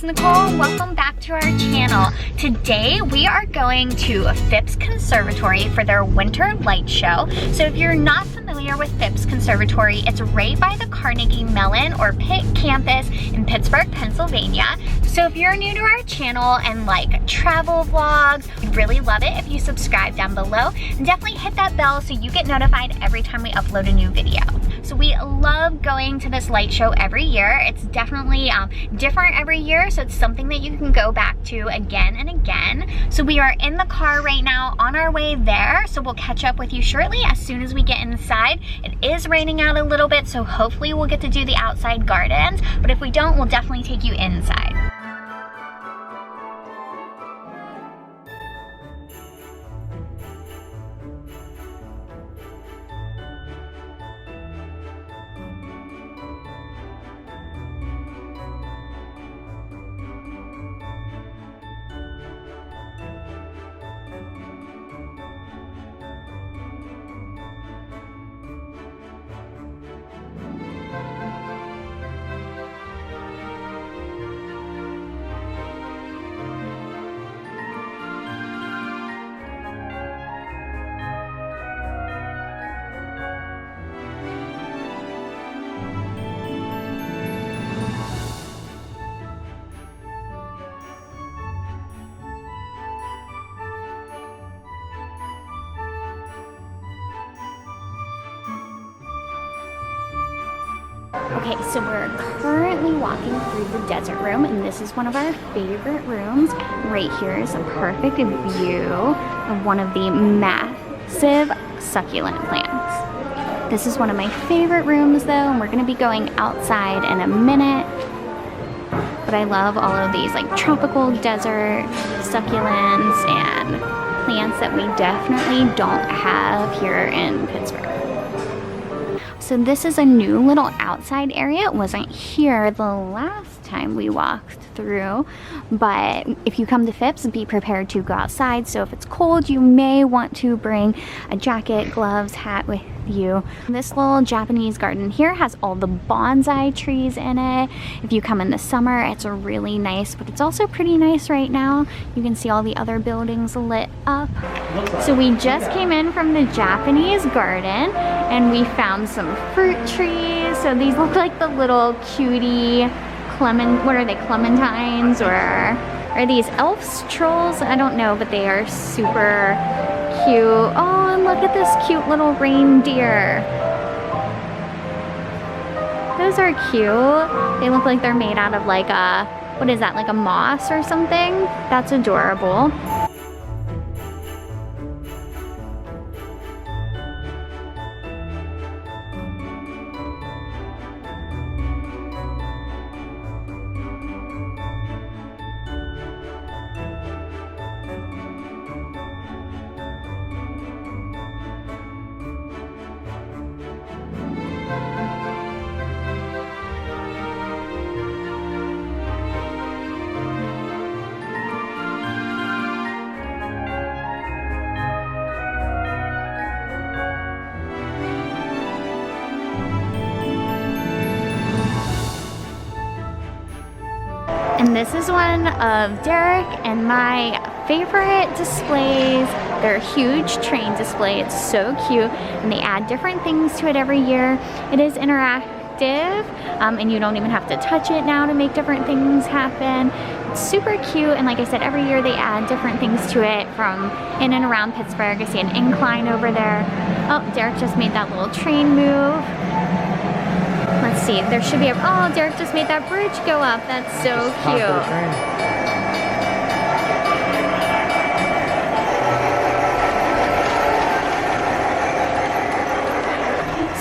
it's Nicole. Welcome back to our channel. Today we are going to Phipps Conservatory for their winter light show. So if you're not familiar with Phipps Conservatory, it's right by the Carnegie Mellon or Pitt campus in Pittsburgh, Pennsylvania. So if you're new to our channel and like travel vlogs, we'd really love it if you subscribe down below and definitely hit that bell so you get notified every time we upload a new video. So we love going to this light show every year. It's definitely different every year, so it's something that you can go back to again and again. So we are in the car right now on our way there, so we'll catch up with you shortly as soon as we get inside. It is raining out a little bit, so hopefully we'll get to do the outside gardens, but if we don't, we'll definitely take you inside. Okay, so we're currently walking through the desert room, and this is one of our favorite rooms. Right here is a perfect view of one of the massive succulent plants. This is one of my favorite rooms though, and we're gonna be going outside in a minute. But I love all of these like tropical desert succulents and plants that we definitely don't have here in Pittsburgh. So this is a new little outside area. It wasn't here the last time we walked through, but if you come to Phipps, be prepared to go outside. So if it's cold, you may want to bring a jacket, gloves, hat with you. This little Japanese garden here has all the bonsai trees in it. If you come in the summer, it's really nice, but it's also pretty nice right now. You can see all the other buildings lit up. So we just came in from the Japanese garden and we found some fruit trees. So these look like the little cutie what are they, clementines, or are these elves, trolls? I don't know, but they are super cute. Oh, and look at this cute little reindeer. Those are cute. They look like they're made out of like a, what is that, like a moss or something? That's adorable. And this is one of Derek and my favorite displays. They're a huge train display. It's so cute, and they add different things to it every year. It is interactive, and you don't even have to touch it now to make different things happen. It's super cute, and like I said, every year they add different things to it from in and around Pittsburgh. I see an incline over there. Oh, Derek just made that little train move. Let's see, there should be a, oh, Derek just made that bridge go up. That's so cute.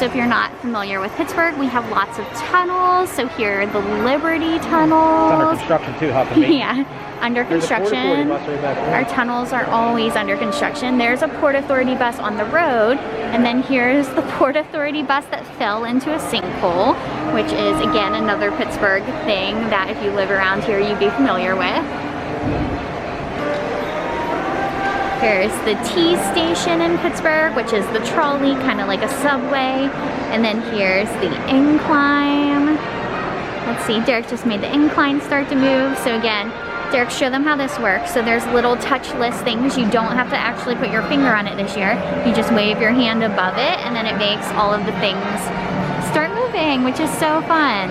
So if you're not familiar with Pittsburgh, we have lots of tunnels. So here are the Liberty tunnels. It's under construction too, how can Yeah, under construction. Our tunnels are always under construction. There's a Port Authority bus on the road, and then here's the Port Authority bus that fell into a sinkhole, which is again another Pittsburgh thing that if you live around here you'd be familiar with. Here's the T station in Pittsburgh, which is the trolley, kind of like a subway. And then here's the incline. Let's see, Derek just made the incline start to move. So again, Derek, show them how this works. So there's little touchless things. You don't have to actually put your finger on it this year. You just wave your hand above it and then it makes all of the things start moving, which is so fun.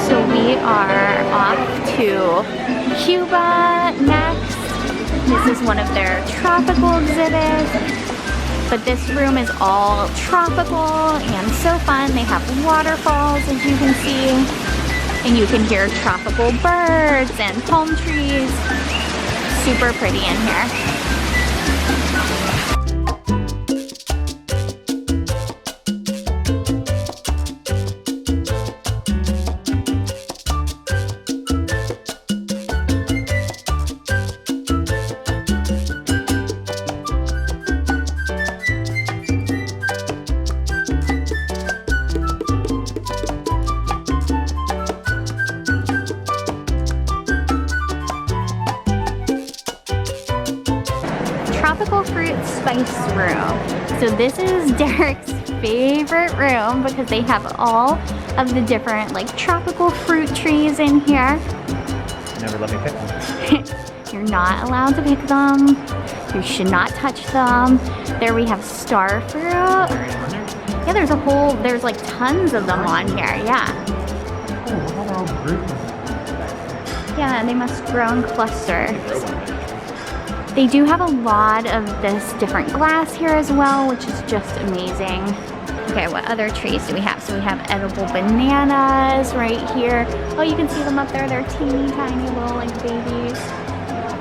So we are off to Cuba next. This is one of their tropical exhibits. But this room is all tropical and so fun. They have waterfalls, as you can see. And you can hear tropical birds and palm trees. Super pretty in here. Tropical fruit spice room. So this is Derek's favorite room because they have all of the different like tropical fruit trees in here. Never let me pick one. You're not allowed to pick them. You should not touch them. There we have star fruit. Yeah, there's like tons of them on here, yeah. Yeah, they must grow in clusters. They do have a lot of this different glass here as well, which is just amazing. Okay, what other trees do we have? So we have edible bananas right here. Oh, you can see them up there. They're teeny tiny little like babies.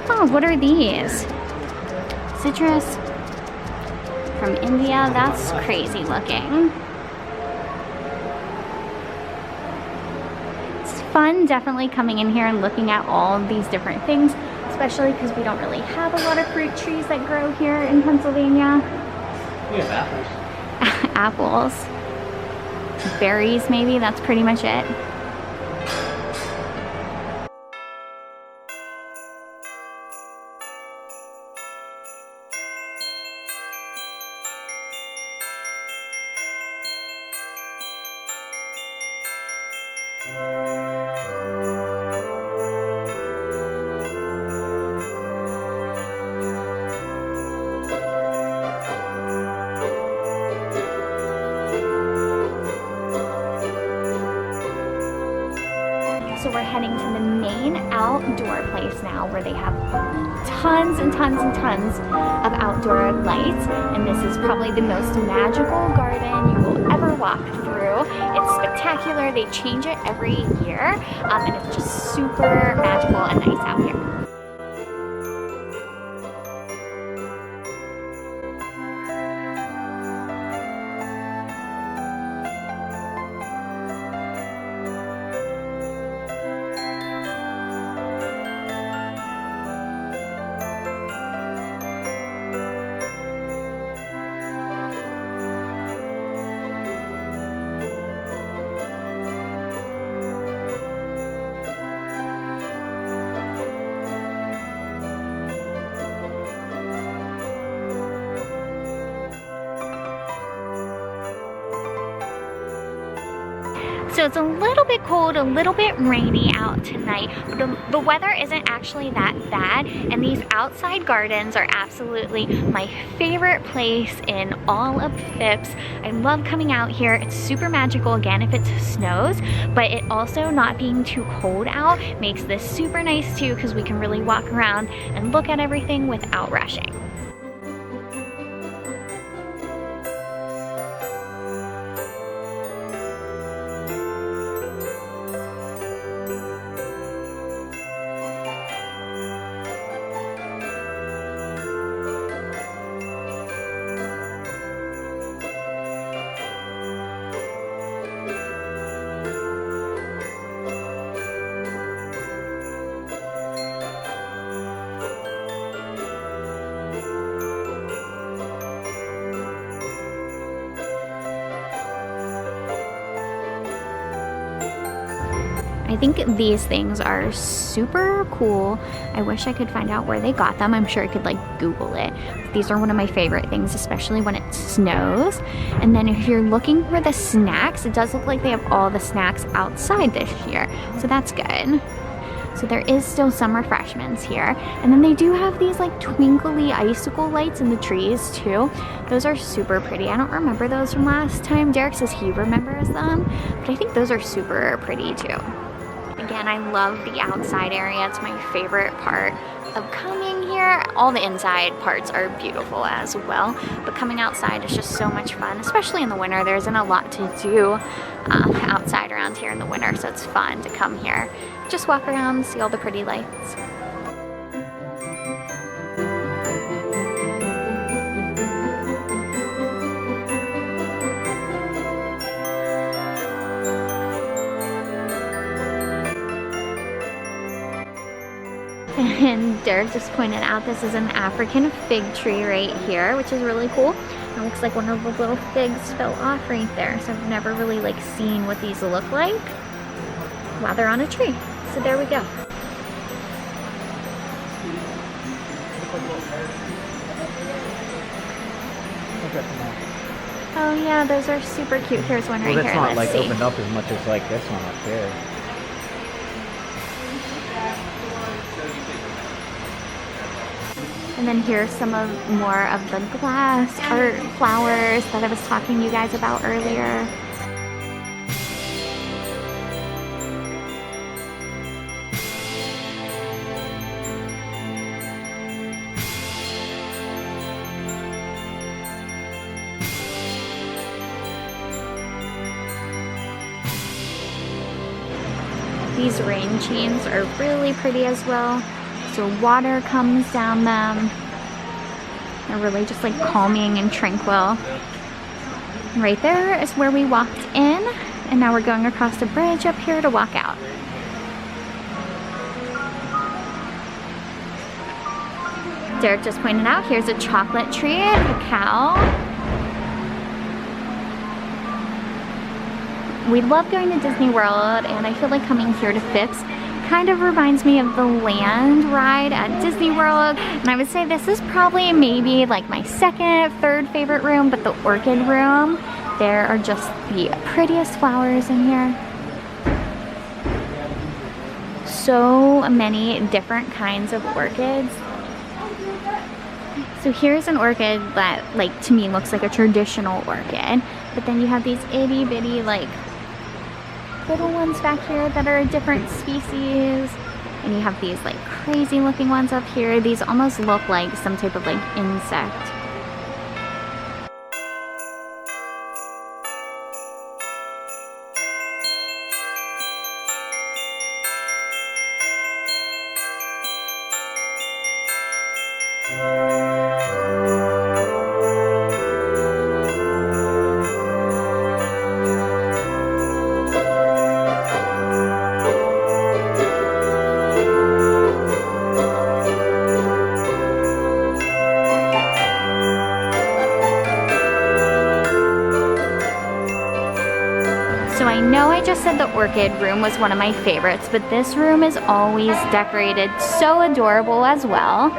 Oh, what are these? Citrus from India. That's crazy looking. It's fun definitely coming in here and looking at all of these different things, especially because we don't really have a lot of fruit trees that grow here in Pennsylvania. We have apples. Apples. Berries maybe, that's pretty much it. So we're heading to the main outdoor place now where they have tons and tons and tons of outdoor lights. And this is probably the most magical garden you will ever walk through. It's spectacular. They change it every year. And it's just super magical and nice out here. So it's a little bit cold, a little bit rainy out tonight, but the weather isn't actually that bad, and these outside gardens are absolutely my favorite place in all of Phipps. I love coming out here. It's super magical again if it snows, but it also not being too cold out makes this super nice too because we can really walk around and look at everything without rushing. I think these things are super cool. I wish I could find out where they got them. I'm sure I could like Google it. These are one of my favorite things, especially when it snows. And then if you're looking for the snacks, it does look like they have all the snacks outside this year. So that's good. So there is still some refreshments here. And then they do have these like twinkly icicle lights in the trees too. Those are super pretty. I don't remember those from last time. Derek says he remembers them, but I think those are super pretty too. Again, I love the outside area. It's my favorite part of coming here. All the inside parts are beautiful as well, but coming outside is just so much fun, especially in the winter. There isn't a lot to do outside around here in the winter, so it's fun to come here. Just walk around, see all the pretty lights. And Derek just pointed out this is an African fig tree right here, which is really cool. It looks like one of the little figs fell off right there, so I've never really like seen what these look like while they're on a tree. So there we go. Oh yeah, those are super cute. Here's one right Well, here. that's not Let's like see. opened up as much as like this one up there. And then here's some of more of the glass art flowers that I was talking to you guys about earlier. These rain chains are really pretty as well. So water comes down them. They're really just like calming and tranquil. Right there is where we walked in, and now we're going across the bridge up here to walk out. Derek just pointed out, here's a chocolate tree, cacao. We love going to Disney World, and I feel like coming here to Phipps kind of reminds me of the land ride at Disney World. And I would say this is probably maybe like my second, third favorite room, but the orchid room, there are just the prettiest flowers in here. So many different kinds of orchids. So here's an orchid that, like, to me looks like a traditional orchid, but then you have these itty bitty, like, little ones back here that are a different species, and you have these like crazy looking ones up here. These almost look like some type of like insect. So I know I just said the orchid room was one of my favorites, but this room is always decorated so adorable as well.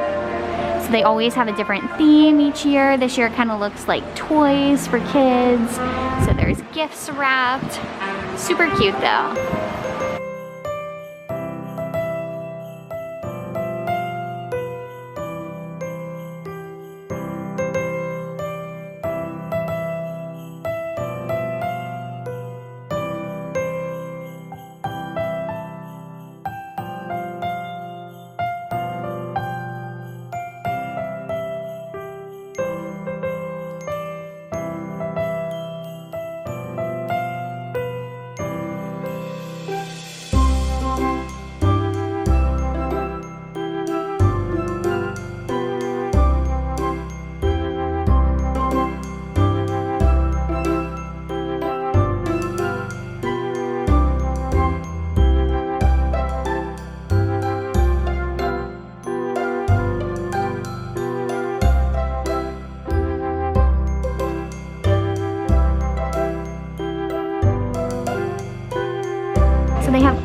So they always have a different theme each year. This year it kind of looks like toys for kids. So there's gifts wrapped. Super cute though.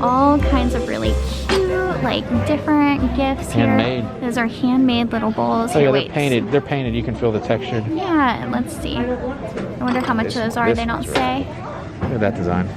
all kinds of really cute, like different gifts here. Handmade. Those are handmade little bowls. Oh yeah, Here, they're wait. painted. They're painted. You can feel the texture. Yeah, let's see. I wonder how much those are. This They don't one's say. Look at that design.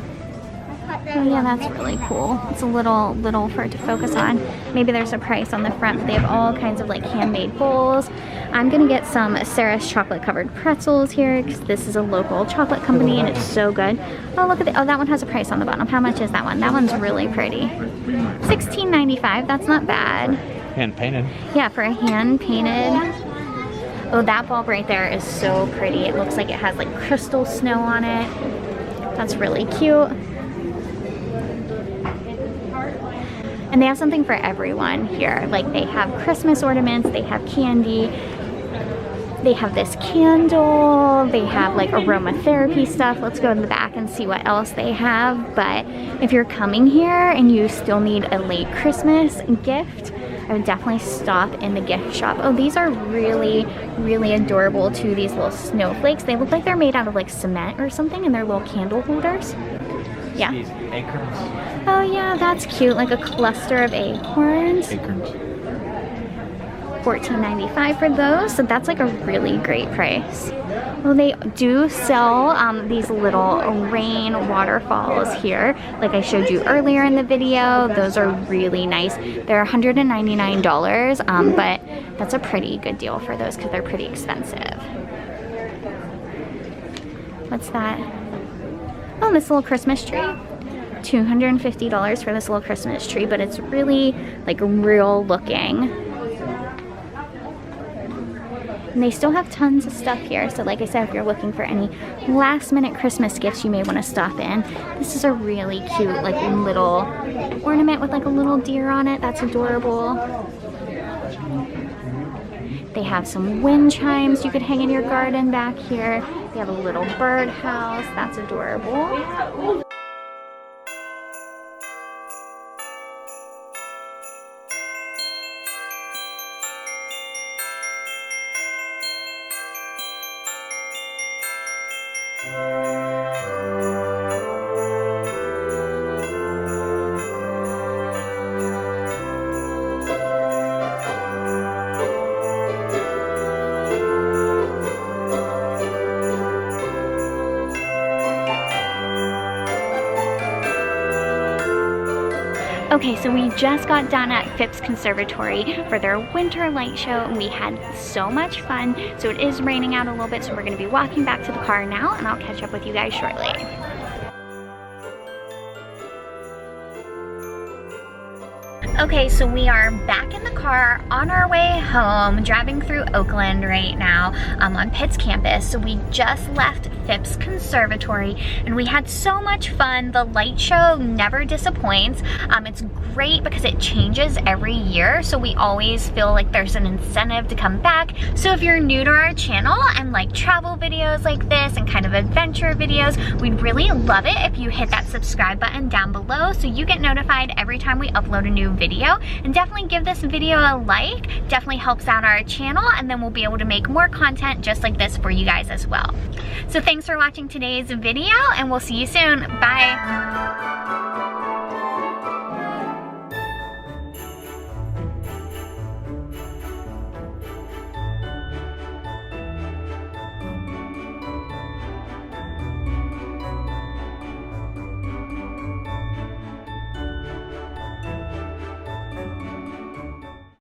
Oh yeah, that's really cool. It's a little for it to focus on. Maybe there's a price on the front. They have all kinds of like handmade bowls. I'm gonna get some Sarah's chocolate covered pretzels here because this is a local chocolate company and it's so good. Oh, look at the, oh, that one has a price on the bottom. How much is that one? That one's really pretty. $16.95, that's not bad. Hand painted. Yeah, for a hand painted. Oh, that bulb right there is so pretty. It looks like it has like crystal snow on it. That's really cute. And they have something for everyone here. Like they have Christmas ornaments, they have candy, they have this candle, they have like aromatherapy stuff. Let's go in the back and see what else they have. But if you're coming here and you still need a late Christmas gift, I would definitely stop in the gift shop. Oh, these are really, really adorable too, these little snowflakes. They look like they're made out of like cement or something, and they're little candle holders. Yeah. These acorns. Oh yeah, that's cute, like a cluster of acorns. Acorns. $14.95 for those, so that's like a really great price. Well, they do sell these little rain waterfalls here, like I showed you earlier in the video. Those are really nice. They're $199, but that's a pretty good deal for those because they're pretty expensive. What's that? Oh, this little Christmas tree. $250 for this little Christmas tree, but it's really like real looking. And they still have tons of stuff here. So like I said, if you're looking for any last minute Christmas gifts, you may want to stop in. This is a really cute like little ornament with like a little deer on it. That's adorable. They have some wind chimes you could hang in your garden back here. They have a little bird house. That's adorable. Okay, so we just got done at Phipps Conservatory for their winter light show and we had so much fun. So it is raining out a little bit, so we're gonna be walking back to the car now and I'll catch up with you guys shortly. Okay, so we are back in the car on our way home, driving through Oakland right now on Pitt's campus. So we just left Phipps Conservatory and we had so much fun. The light show never disappoints. It's great because it changes every year, so we always feel like there's an incentive to come back. So if you're new to our channel and like travel videos like this and kind of adventure videos, we'd really love it if you hit that subscribe button down below so you get notified every time we upload a new video. And definitely give this video a like, definitely helps out our channel, and then we'll be able to make more content just like this for you guys as well. So thanks for watching today's video and we'll see you soon. Bye.